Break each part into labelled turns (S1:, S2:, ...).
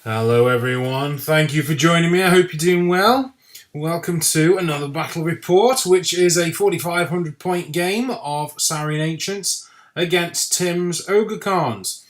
S1: Hello everyone, thank you for joining me. I hope you're doing well. Welcome to another battle report, which is a 4,500 point game of Saurian Ancients against Tim's Ogre Khans.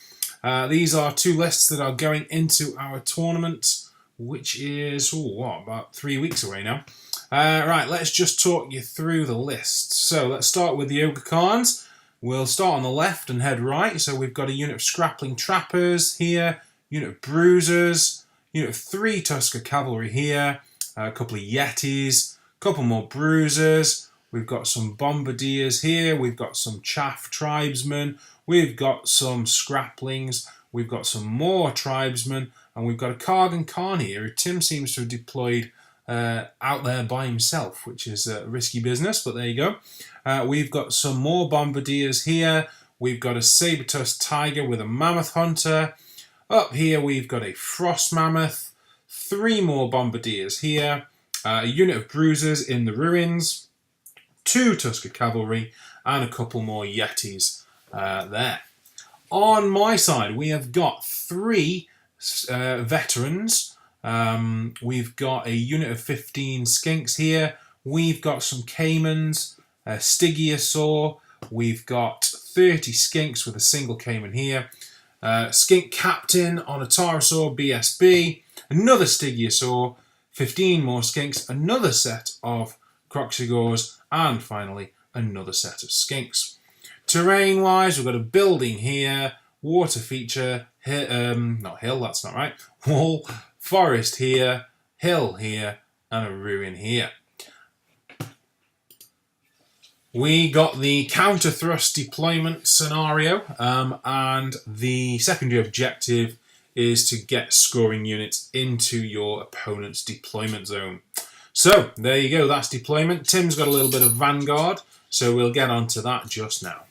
S1: These are two lists that are going into our tournament, which is, about 3 weeks away now. Right, let's just talk you through the list. So let's start with the Ogre Khans. We'll start on the left and head right. So we've got a unit of Scrappling Trappers here, unit of Bruisers, unit of 3 Tusker Cavalry here, a couple of Yetis, a couple more Bruisers, we've got some Bombardiers here, we've got some Chaff Tribesmen, we've got some Scrapplings, we've got some more Tribesmen, and we've got a Kargan Khan here who Tim seems to have deployed out there by himself, which is a risky business, but there you go. We've got some more Bombardiers here, we've got a Saber-tusked Tiger with a Mammoth Hunter. Up here we've got a Frost Mammoth, 3 more Bombardiers here, a unit of Bruisers in the ruins, 2 Tusker Cavalry, and a couple more Yetis there. On my side we have got 3 veterans. We've got a unit of 15 Skinks here, we've got some Caimans, a Stygiosaur, we've got 30 Skinks with a single Caiman here, Skink Captain on a Tarasaur BSB, another Stygiosaur, 15 more Skinks, another set of Kroxigors, and finally another set of Skinks. Terrain wise, we've got a building here, water feature, not hill, that's not right, wall, forest here, hill here, and a ruin here. We got the counter thrust deployment scenario, and the secondary objective is to get scoring units into your opponent's deployment zone. So there you go, that's deployment. Tim's got a little bit of Vanguard, so we'll get onto that just now.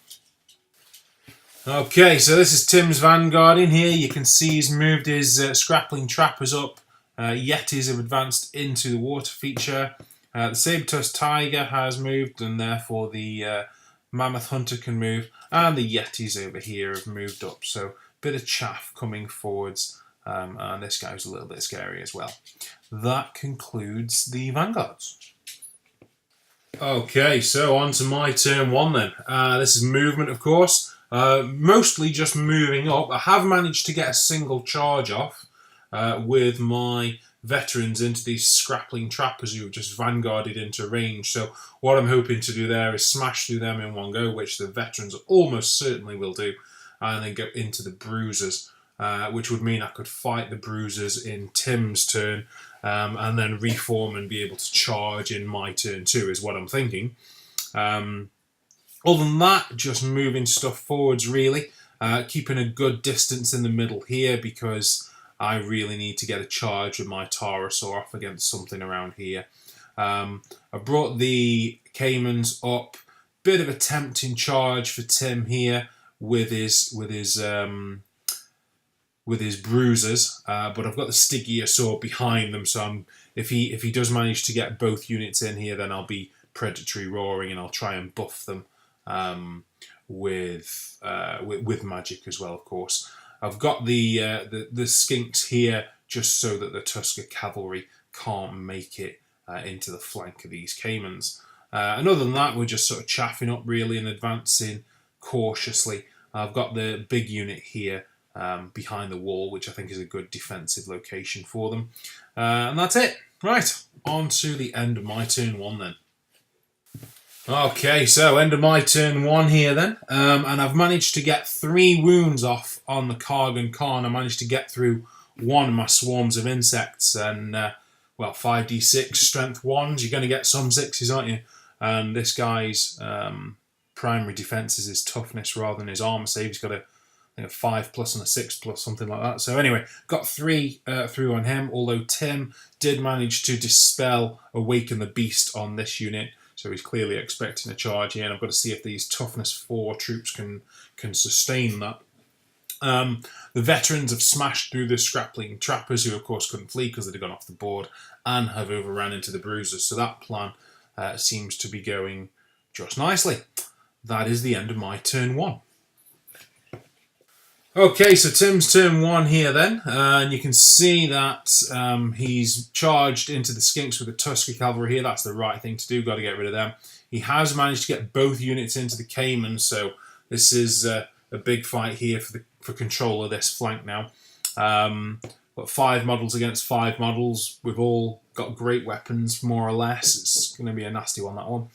S1: Okay, so this is Tim's Vanguard in here. You can see he's moved his Scrappling Trappers up. Yetis have advanced into the water feature. The Saber-tusked Tiger has moved, and therefore the Mammoth Hunter can move, and the Yetis over here have moved up. So a bit of chaff coming forwards, and this guy's a little bit scary as well. That concludes the Vanguards. Okay, so on to my turn 1 then. This is movement, of course. Mostly just moving up. I have managed to get a single charge off with my veterans into these Scrappling Trappers who have just vanguarded into range. So what I'm hoping to do there is smash through them in one go, which the veterans almost certainly will do, and then go into the Bruisers, which would mean I could fight the Bruisers in Tim's turn, and then reform and be able to charge in my turn too, is what I'm thinking. Other than that, just moving stuff forwards really, keeping a good distance in the middle here because I really need to get a charge with my Tarasaur off against something around here. I brought the Caimans up. Bit of a tempting charge for Tim here with his Bruisers, but I've got the Stygiosaur behind them. So if he does manage to get both units in here, then I'll be predatory roaring and I'll try and buff them with magic as well, of course. I've got the Skinks here just so that the Tusker Cavalry can't make it into the flank of these Caimans. And other than that, we're just sort of chaffing up really and advancing cautiously. I've got the big unit here behind the wall, which I think is a good defensive location for them. And that's it. Right, on to the end of my turn 1 then. Okay, so end of my turn 1 here then, and I've managed to get 3 wounds off on the Kargan Khan. I managed to get through 1 of my swarms of insects, and 5d6 strength 1s. You're going to get some 6s, aren't you? And this guy's primary defense is his toughness rather than his armor save. He's got a 5+ and a 6+, something like that. So anyway, got 3 through on him, although Tim did manage to dispel Awaken the Beast on this unit. So he's clearly expecting a charge here, and I've got to see if these toughness 4 troops can sustain that. The veterans have smashed through the Scrappling Trappers, who of course couldn't flee because they'd gone off the board, and have overran into the Bruisers. So that plan seems to be going just nicely. That is the end of my turn 1. Okay, so Tim's turn 1 here then, and you can see that he's charged into the Skinks with the Tusker Cavalry here. That's the right thing to do, got to get rid of them. He has managed to get both units into the Caymans, so this is a big fight here for control of this flank now. Got 5 models against 5 models. We've all got great weapons, more or less. It's going to be a nasty one, that one.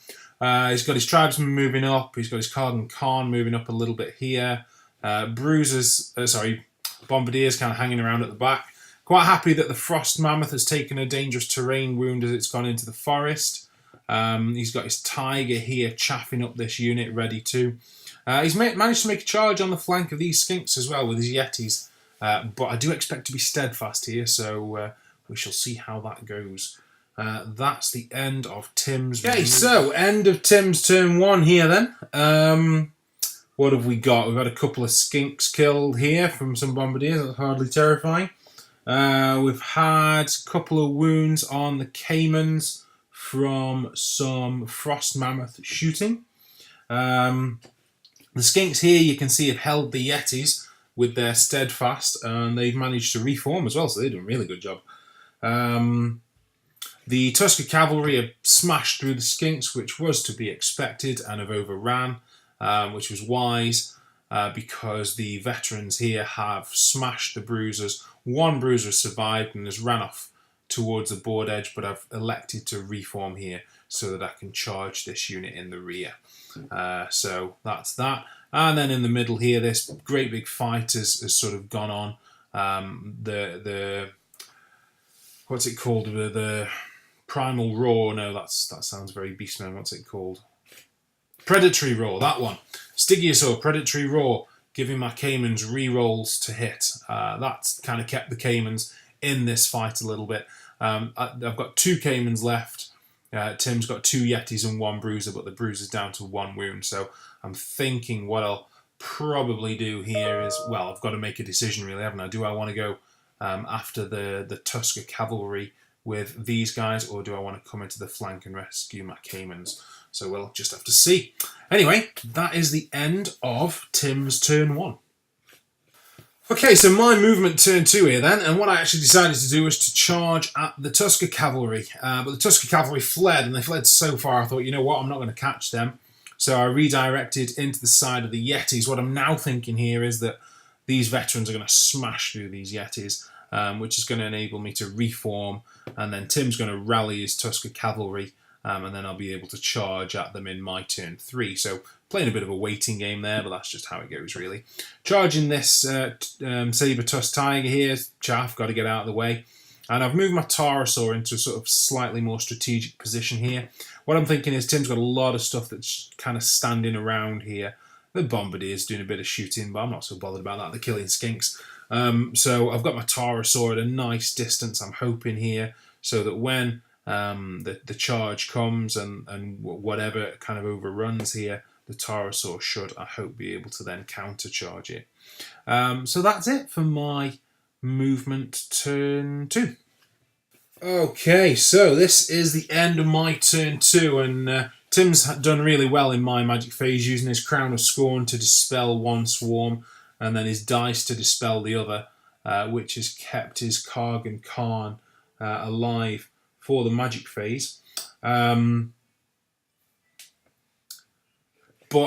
S1: He's got his tribesmen moving up. He's got his Kargan Khan moving up a little bit here. Bombardiers kind of hanging around at the back. Quite happy that the Frost Mammoth has taken a dangerous terrain wound as it's gone into the forest. He's got his Tiger here chaffing up this unit, ready to. He's managed to make a charge on the flank of these Skinks as well with his Yetis. But I do expect to be steadfast here, so we shall see how that goes. That's the end of Tim's... Okay, so end of Tim's turn 1 here then. What have we got? We've had a couple of Skinks killed here from some Bombardiers. That's hardly terrifying. We've had a couple of wounds on the Caymans from some Frost Mammoth shooting. The Skinks here, you can see, have held the Yetis with their steadfast, and they've managed to reform as well, so they're doing a really good job. The Tusker Cavalry have smashed through the Skinks, which was to be expected, and have overran. Which was wise because the veterans here have smashed the bruisers. One bruiser survived and has ran off towards the board edge, but I've elected to reform here so that I can charge this unit in the rear. So that's that. And then in the middle here, this great big fight has sort of gone on. What's it called? The Primal Roar. No, that sounds very Beastman. What's it called? Predatory Roar, that one. Stygiosaur, Predatory Roar, giving my Caymans re-rolls to hit. That's kind of kept the Caymans in this fight a little bit. I've got 2 Caymans left. Tim's got 2 Yetis and 1 Bruiser, but the Bruiser's down to 1 wound. So I'm thinking what I'll probably do here is, well, I've got to make a decision really, haven't I? Do I want to go after the Tusker Cavalry with these guys, or do I want to come into the flank and rescue my Caymans? So we'll just have to see. Anyway, that is the end of Tim's turn 1. Okay, so my movement turn 2 here then, and what I actually decided to do was to charge at the Tusker Cavalry. But the Tusker Cavalry fled, and they fled so far I thought, you know what, I'm not going to catch them. So I redirected into the side of the Yetis. What I'm now thinking here is that these veterans are going to smash through these Yetis, which is going to enable me to reform, and then Tim's going to rally his Tusker Cavalry, and then I'll be able to charge at them in my turn 3. So playing a bit of a waiting game there, but that's just how it goes really. Charging this Saber-Tusk Tiger here, chaff, got to get out of the way. And I've moved my Tarasaur into a sort of slightly more strategic position here. What I'm thinking is Tim's got a lot of stuff that's kind of standing around here. The Bombardier's doing a bit of shooting, but I'm not so bothered about that. They're killing Skinks. So I've got my Tarasaur at a nice distance, I'm hoping here, so that when the charge comes and whatever kind of overruns here, the Tarasaur should, I hope, be able to then countercharge it. So that's it for my movement turn 2. Okay, so this is the end of my turn 2, and Tim's done really well in my magic phase, using his Crown of Scorn to dispel one swarm, and then his dice to dispel the other, which has kept his Kargan Khan alive for the magic phase. But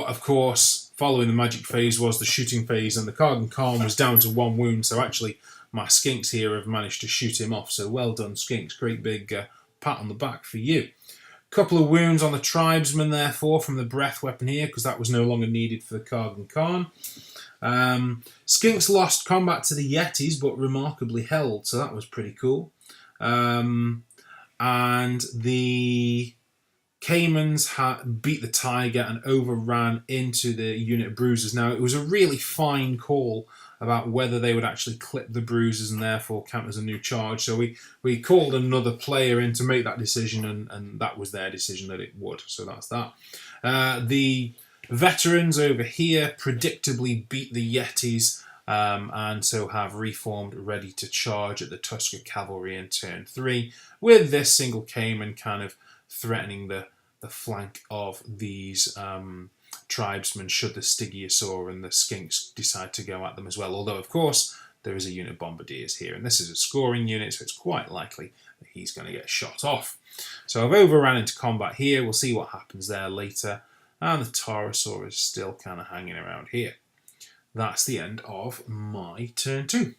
S1: of course, following the magic phase was the shooting phase, and the Kargan Khan was down to 1 wound, so actually my Skinks here have managed to shoot him off. So well done, Skinks. Great big pat on the back for you. Couple of wounds on the tribesman, therefore, from the breath weapon here, because that was no longer needed for the Kargan Khan. Skinks lost combat to the Yetis, but remarkably held, so that was pretty cool. And the Caymans beat the Tiger and overran into the unit of Bruisers. Now, it was a really fine call about whether they would actually clip the Bruisers and therefore count as a new charge. So we called another player in to make that decision, and that was their decision that it would. So that's that. The veterans over here predictably beat the Yetis, and so have reformed, ready to charge at the Tusker Cavalry in turn 3, with this single Cayman kind of threatening the flank of these tribesmen should the Stygiosaur and the Skinks decide to go at them as well. Although, of course, there is a unit of Bombardiers here, and this is a scoring unit, so it's quite likely that he's going to get shot off. So I've overran into combat here. We'll see what happens there later. And the Tarasaur is still kind of hanging around here. That's the end of my turn 2.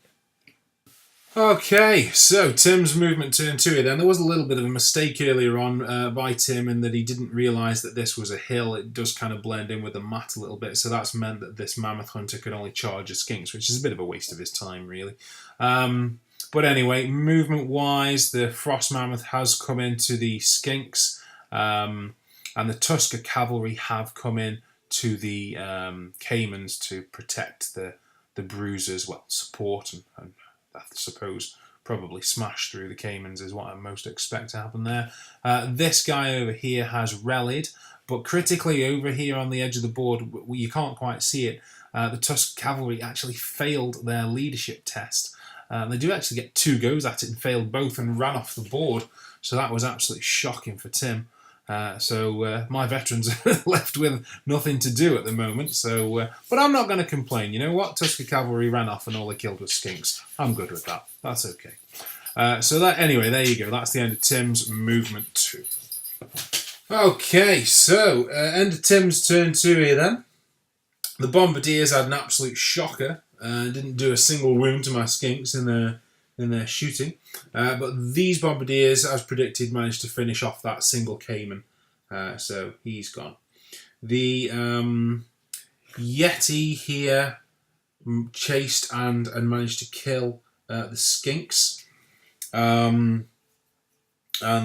S1: Okay, so Tim's movement turn 2 here then. There was a little bit of a mistake earlier on by Tim in that he didn't realise that this was a hill. It does kind of blend in with the mat a little bit, so that's meant that this Mammoth Hunter could only charge a Skinks, which is a bit of a waste of his time, really. But anyway, movement-wise, the Frost Mammoth has come into the Skinks, and the Tusker Cavalry have come in to the Caimans to protect the Bruisers, well, support and I suppose probably smash through the Caimans is what I most expect to happen there. This guy over here has rallied, but critically over here on the edge of the board, you can't quite see it, the Tusker Cavalry actually failed their leadership test. They do actually get 2 goes at it and failed both and ran off the board, so that was absolutely shocking for Tim. So my veterans are left with nothing to do at the moment. So, but I'm not going to complain. You know what? Tusker Cavalry ran off and all they killed was Skinks. I'm good with that. That's okay. So that anyway, there you go. That's the end of Tim's movement 2. Okay, so end of Tim's turn 2 here then. The Bombardiers had an absolute shocker. Didn't do a single wound to my Skinks in their shooting. But these Bombardiers, as predicted, managed to finish off that single Caiman. So he's gone. The Yeti here chased and managed to kill the Skinks. And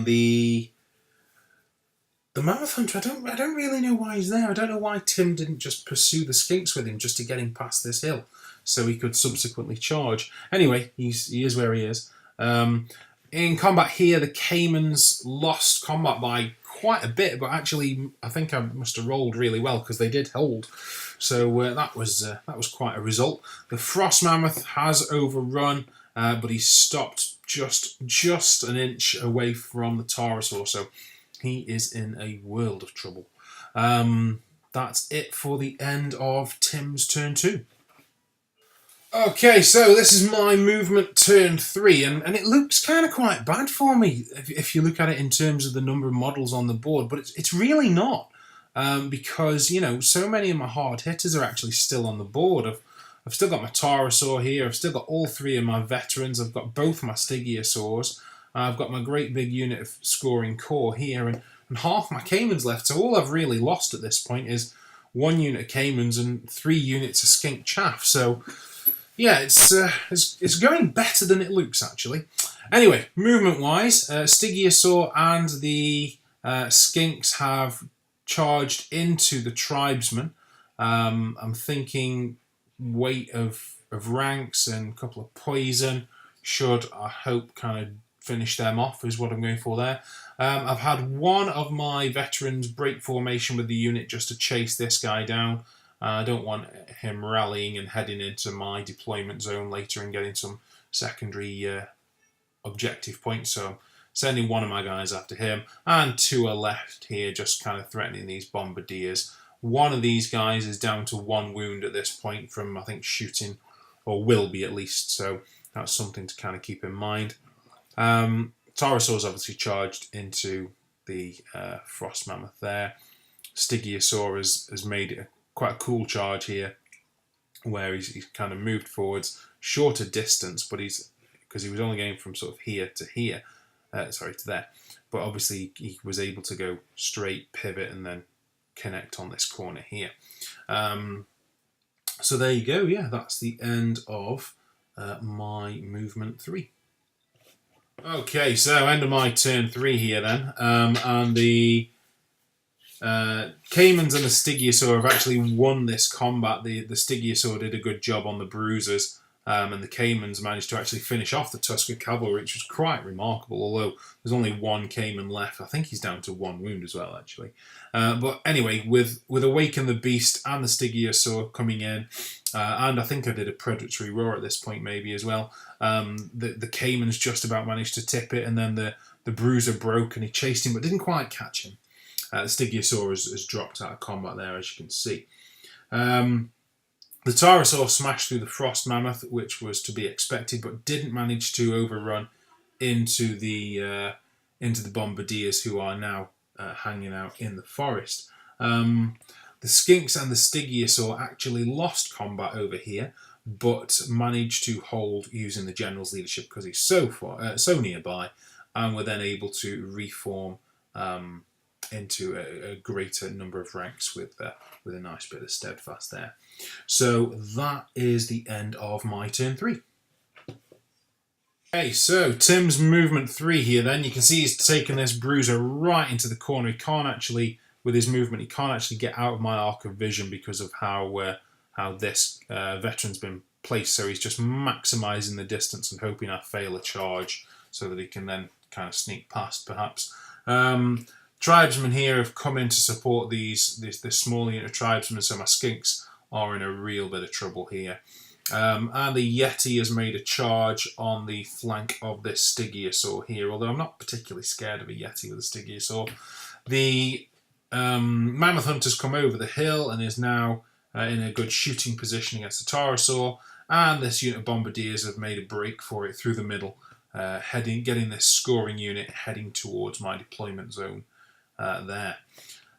S1: the Mammoth Hunter, I don't really know why he's there. I don't know why Tim didn't just pursue the Skinks with him just to get him past this hill so he could subsequently charge. Anyway, he is where he is. In combat here, the Caimans lost combat by quite a bit, but actually I think I must have rolled really well because they did hold. So that was quite a result. The Frost Mammoth has overrun, but he's stopped just an inch away from the Tarasaur, so he is in a world of trouble. That's it for the end of Tim's turn 2. Okay, so this is my movement turn 3, and it looks kind of quite bad for me if you look at it in terms of the number of models on the board, but it's really not, because, you know, so many of my hard hitters are actually still on the board. I've still got my Tarasaur here, I've still got all 3 of my veterans, I've got both my Stygiosaurs, I've got my great big unit of scoring core here, and half my Caimans left, so all I've really lost at this point is 1 unit of Caimans and 3 units of Skink Chaff, so yeah, it's going better than it looks, actually. Anyway, movement-wise, Stygiosaur and the Skinks have charged into the tribesmen. I'm thinking weight of ranks and a couple of poison should, I hope, kind of finish them off, is what I'm going for there. I've had 1 of my veterans break formation with the unit just to chase this guy down. I don't want him rallying and heading into my deployment zone later and getting some secondary objective points, so I'm sending 1 of my guys after him, and 2 are left here just kind of threatening these Bombardiers. 1 of these guys is down to 1 wound at this point from, I think, shooting, or will be at least, so that's something to kind of keep in mind. Tarasaur's obviously charged into the Frost Mammoth there. Stygiosaur has made it quite a cool charge here, where he's kind of moved forwards, shorter distance, but because he was only going from sort of here to here, to there. But obviously he was able to go straight, pivot, and then connect on this corner here. So there you go. Yeah, that's the end of my movement 3. Okay, so end of my turn 3 here then, and the Caimans and the Stygiosaur have actually won this combat. The Stygiosaur did a good job on the Bruisers, and the Caimans managed to actually finish off the Tusker Cavalry, which was quite remarkable, although there's only 1 Caiman left. I think he's down to 1 wound as well, actually. But anyway, with Awaken the Beast and the Stygiosaur coming in, and I think I did a Predatory Roar at this point maybe as well, the Caimans just about managed to tip it, and then the Bruiser broke and he chased him but didn't quite catch him. The Stygiosaur has dropped out of combat there, as you can see. The Tarasaur smashed through the Frost Mammoth, which was to be expected, but didn't manage to overrun into the Bombardiers, who are now hanging out in the forest. The Skinks and the Stygiosaur actually lost combat over here, but managed to hold using the General's leadership because he's so nearby, and were then able to reform into a greater number of ranks with a nice bit of steadfast there. So that is the end of my turn 3. Okay, so Tim's movement 3 here then. You can see he's taken this bruiser right into the corner. He can't actually, with his movement, he can't actually get out of my arc of vision because of how this veteran's been placed. So he's just maximising the distance and hoping I fail a charge so that he can then kind of sneak past, perhaps. Tribesmen here have come in to support this small unit of tribesmen, so my Skinks are in a real bit of trouble here. And the Yeti has made a charge on the flank of this Stygiosaur here, although I'm not particularly scared of a Yeti with a Stygiosaur. The Mammoth Hunter's come over the hill and is now in a good shooting position against the Tarasaur, and this unit of Bombardiers have made a break for it through the middle, getting this scoring unit heading towards my deployment zone there.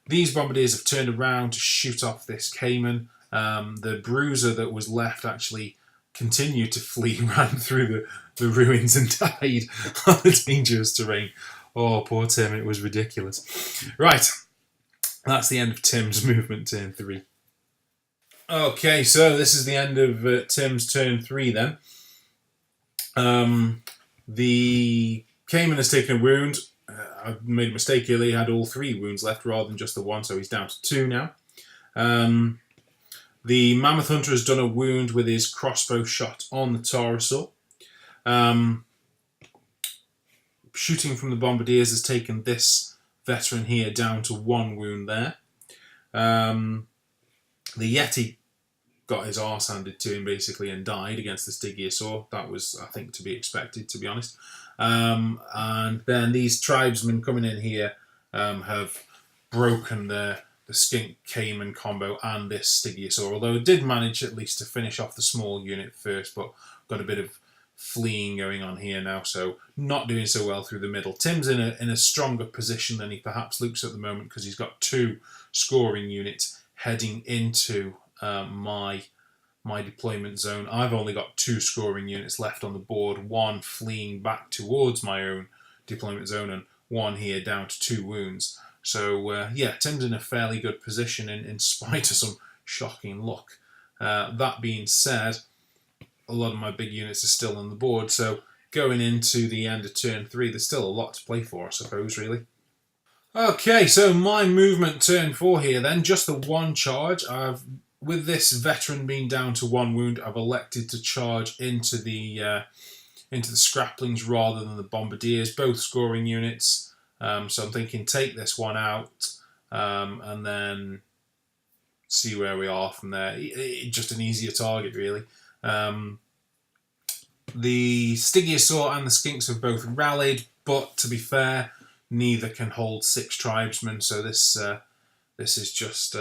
S1: These Bombardiers have turned around to shoot off this Cayman. The bruiser that was left actually continued to flee, ran through the ruins and died on the dangerous terrain. Oh, poor Tim, it was ridiculous. Right, that's the end of Tim's movement turn 3. Okay, so this is the end of Tim's turn 3 then. The Cayman has taken a wound. I made a mistake earlier, he had all 3 wounds left rather than just the 1, so he's down to 2 now. The Mammoth Hunter has done a wound with his crossbow shot on the Tarasaur. Shooting from the Bombardiers has taken this veteran here down to 1 wound there. The Yeti got his arse handed to him basically and died against the Stygiosaur. That was, I think, to be expected, to be honest. And then these tribesmen coming in here have broken the Skink Cayman combo and this Stygiosaur, although it did manage at least to finish off the small unit first, but got a bit of fleeing going on here now, so not doing so well through the middle. Tim's in a stronger position than he perhaps looks at the moment because he's got 2 scoring units heading into my deployment zone. I've only got 2 scoring units left on the board, 1 fleeing back towards my own deployment zone and 1 here down to 2 wounds. So, yeah, Tim's in a fairly good position in spite of some shocking luck. That being said, a lot of my big units are still on the board, so going into the end of turn 3, there's still a lot to play for, I suppose, really. Okay, so my movement turn 4 here then, just the 1 charge. With this veteran being down to 1 wound, I've elected to charge into the Scraplings rather than the Bombardiers, both scoring units. So I'm thinking take this one out and then see where we are from there. Just an easier target, really. The Stygiosaur and the Skinks have both rallied, but to be fair, neither can hold 6 tribesmen, so this is just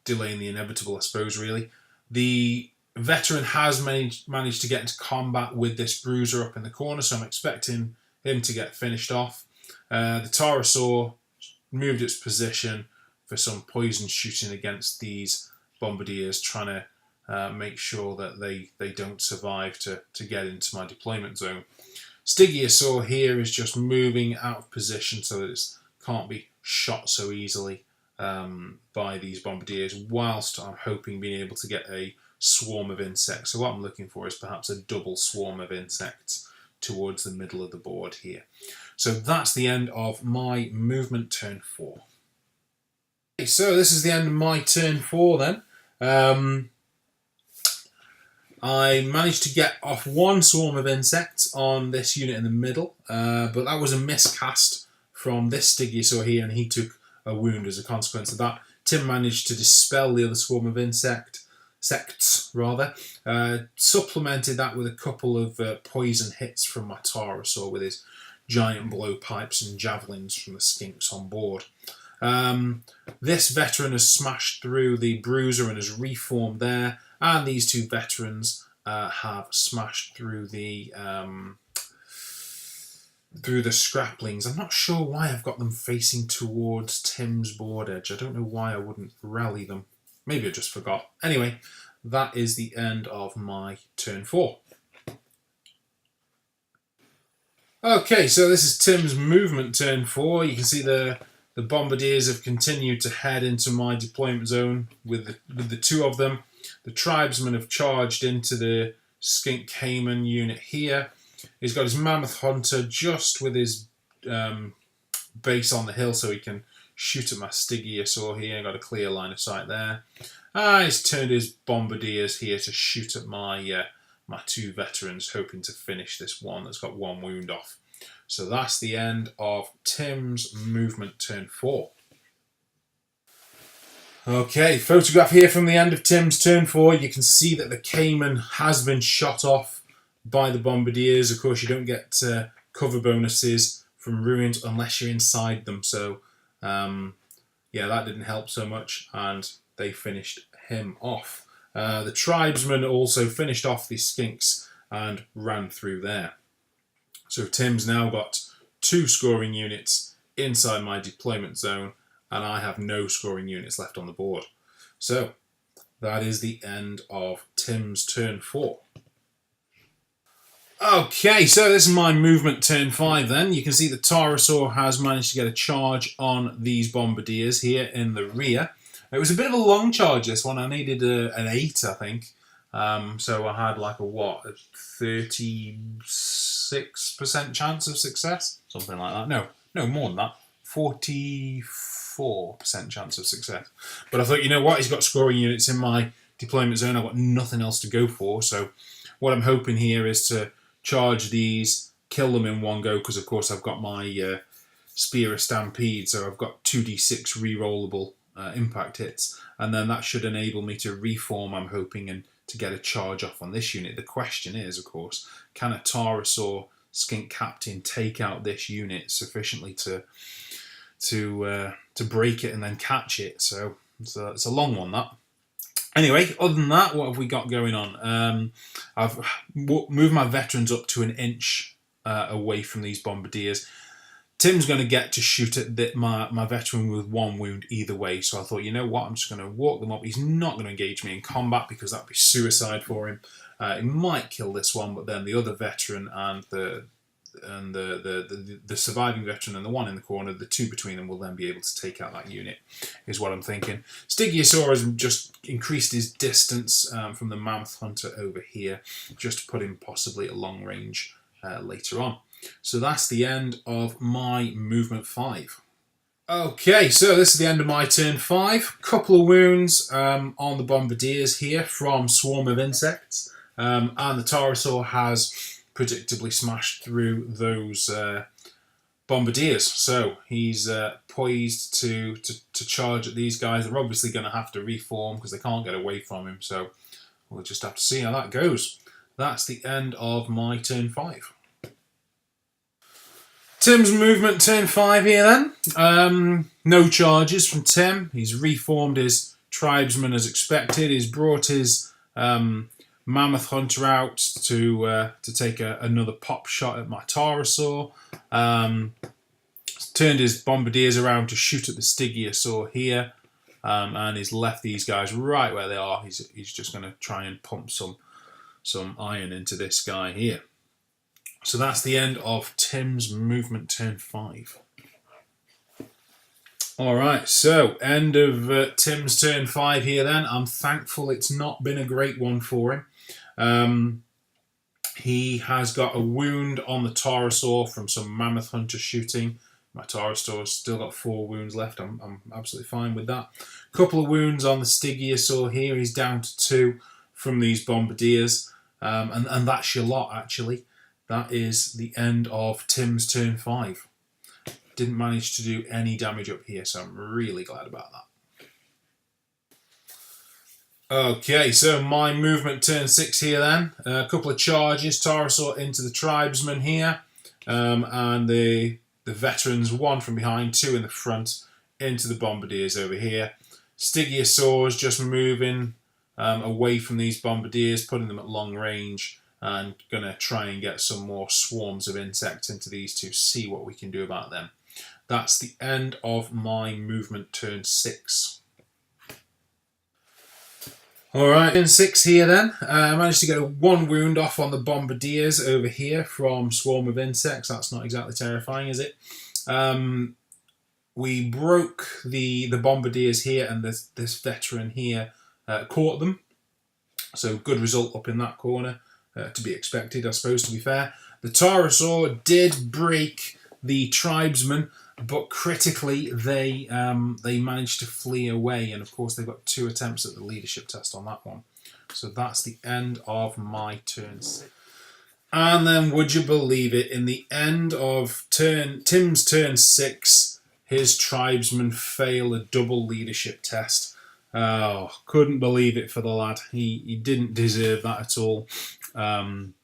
S1: delaying the inevitable, I suppose, really. The veteran has managed to get into combat with this bruiser up in the corner, so I'm expecting him to get finished off. The Tarasaur moved its position for some poison shooting against these Bombardiers, trying to make sure that they don't survive to get into my deployment zone. Stygiosaur here is just moving out of position so that it can't be shot so easily by these Bombardiers, whilst I'm hoping being able to get a swarm of insects. So what I'm looking for is perhaps a double swarm of insects towards the middle of the board here. So that's the end of my movement turn 4. Okay, so this is the end of my turn 4 then. I managed to get off 1 swarm of insects on this unit in the middle, but that was a miscast from this Stygiosaur here, and he took a wound as a consequence of that. Tim managed to dispel the other swarm of sects, supplemented that with a couple of poison hits from my Tarasaur with his giant blowpipes and javelins from the skinks on board. This veteran has smashed through the bruiser and has reformed there, and these two veterans have smashed through the scraplings. I'm not sure why I've got them facing towards Tim's board edge. I don't know why I wouldn't rally them. Maybe I just forgot. Anyway, that is the end of my turn 4. Okay, so this is Tim's movement turn 4. You can see the bombardiers have continued to head into my deployment zone with the two of them. The tribesmen have charged into the Skink Cayman unit here. He's got his Mammoth Hunter just with his base on the hill so he can shoot at my Stygiosaur here. Got a clear line of sight there. He's turned his bombardiers here to shoot at my my two veterans, hoping to finish this one that's got one wound off. So that's the end of Tim's movement turn 4. Okay, photograph here from the end of Tim's turn 4. You can see that the Cayman has been shot off by the bombardiers. Of course, you don't get cover bonuses from ruins unless you're inside them. So, yeah, that didn't help so much, and they finished him off. The tribesmen also finished off the skinks and ran through there. So Tim's now got 2 scoring units inside my deployment zone, and I have no scoring units left on the board. So that is the end of Tim's turn 4. Okay, so this is my movement turn 5 then. You can see the Tarasaur has managed to get a charge on these bombardiers here in the rear. It was a bit of a long charge, this one. I needed an 8, I think. So I had like a 36% chance of success? Something like that. No, more than that. 44% chance of success. But I thought, you know what? He's got scoring units in my deployment zone. I've got nothing else to go for. So what I'm hoping here is to charge these, kill them in one go, because of course I've got my Spear of Stampede, so I've got 2d6 re-rollable impact hits, and then that should enable me to reform, I'm hoping, and to get a charge off on this unit. The question is, of course, can a Tarasaur Skink Captain take out this unit sufficiently to break it and then catch it? So it's a long one, that. Anyway, other than that, what have we got going on? I've moved my veterans up to 1 inch away from these bombardiers. Tim's going to get to shoot at my veteran with 1 wound either way, so I thought, you know what, I'm just going to walk them up. He's not going to engage me in combat because that'd be suicide for him. He might kill this one, but then the other veteran and the surviving veteran and the one in the corner, the 2 between them will then be able to take out that unit, is what I'm thinking. Stygiosaur has just increased his distance from the Mammoth Hunter over here, just to put him possibly at long range later on. So that's the end of my movement 5. Okay, so this is the end of my turn 5. Couple of wounds on the bombardiers here from Swarm of Insects, and the Tarasaur has predictably smashed through those bombardiers. So he's poised to charge at these guys. They're obviously going to have to reform because they can't get away from him. So we'll just have to see how that goes. That's the end of my turn 5. Tim's movement turn 5 here then. No charges from Tim. He's reformed his tribesmen as expected. He's brought his Mammoth Hunter out to take another pop shot at my Tarasaur. Turned his bombardiers around to shoot at the Stygiosaur here, and he's left these guys right where they are. He's just going to try and pump some iron into this guy here. So that's the end of Tim's movement turn 5. Alright, so end of Tim's turn 5 here then. I'm thankful it's not been a great one for him. He has got a wound on the Tarasaur from some Mammoth Hunter shooting. My Tarasaur's still got 4 wounds left. I'm absolutely fine with that. Couple of wounds on the Stygiosaur here. He's down to 2 from these bombardiers. And that's your lot, actually. That is the end of Tim's turn 5. Didn't manage to do any damage up here, so I'm really glad about that. Okay, so my movement turn 6 here then. A couple of charges. Tarasaur into the tribesman here. and the veterans, 1 from behind, 2 in the front, into the bombardiers over here. Stygiosaurs just moving away from these bombardiers, putting them at long range, and going to try and get some more swarms of insects into these to see what we can do about them. That's the end of my movement turn 6. Alright, turn 6 here then. I managed to get 1 wound off on the bombardiers over here from swarm of insects. That's not exactly terrifying, is it? We broke the bombardiers here, and this veteran here caught them. So good result up in that corner, to be expected, I suppose, to be fair. The Taurosaur did break the tribesmen, but critically they managed to flee away, and of course they've got 2 attempts at the leadership test on that one. So that's the end of my turn 6. And then, would you believe it, in the end of Tim's turn 6, his tribesmen fail a double leadership test. Oh, couldn't believe it for the lad. He didn't deserve that at all. And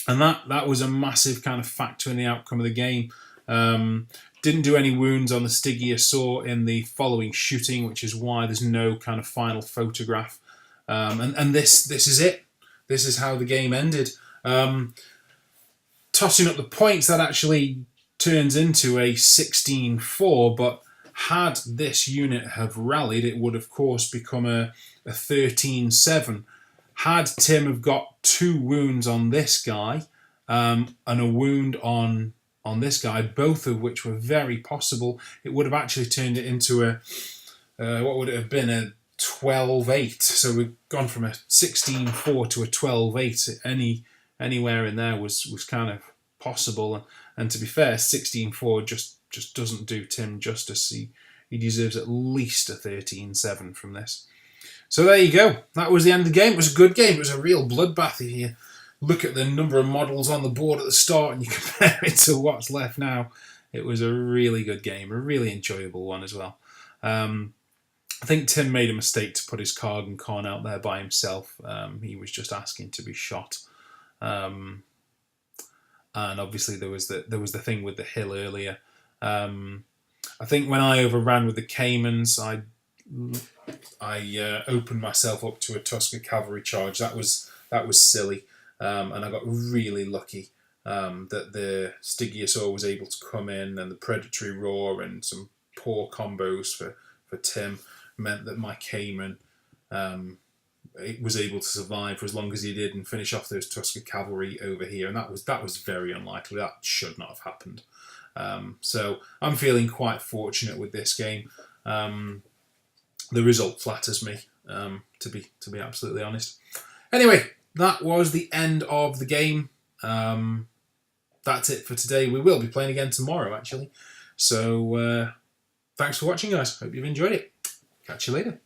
S1: that was a massive kind of factor in the outcome of the game. Didn't do any wounds on the Stygiosaur in the following shooting, which is why there's no kind of final photograph. And this is it. This is how the game ended. Tossing up the points, that actually turns into a 16-4, but had this unit have rallied, it would of course become a 13-7. Had Tim have got 2 wounds on this guy and a wound on this guy, both of which were very possible, it would have actually turned it into a what would it have been, a 12-8. So we've gone from a 16-4 to a 12-8. Anywhere in there was kind of possible. And to be fair, 16-4 just doesn't do Tim justice. He deserves at least a 13-7 from this. So there you go. That was the end of the game. It was a good game. It was a real bloodbath. If you look at the number of models on the board at the start and you compare it to what's left now, it was a really good game, a really enjoyable one as well. I think Tim made a mistake to put his Kargan Khan out there by himself. He was just asking to be shot. And obviously there was the thing with the hill earlier. I think when I overran with the Caimans, I opened myself up to a Tusker cavalry charge. That was silly, and I got really lucky that the Stygiosaur was able to come in, and the predatory roar and some poor combos for Tim meant that my Caiman was able to survive for as long as he did and finish off those Tusker cavalry over here, and that was very unlikely. That should not have happened. So I'm feeling quite fortunate with this game. The result flatters me, to be absolutely honest. Anyway, that was the end of the game. That's it for today. We will be playing again tomorrow, actually. So thanks for watching, guys. Hope you've enjoyed it. Catch you later.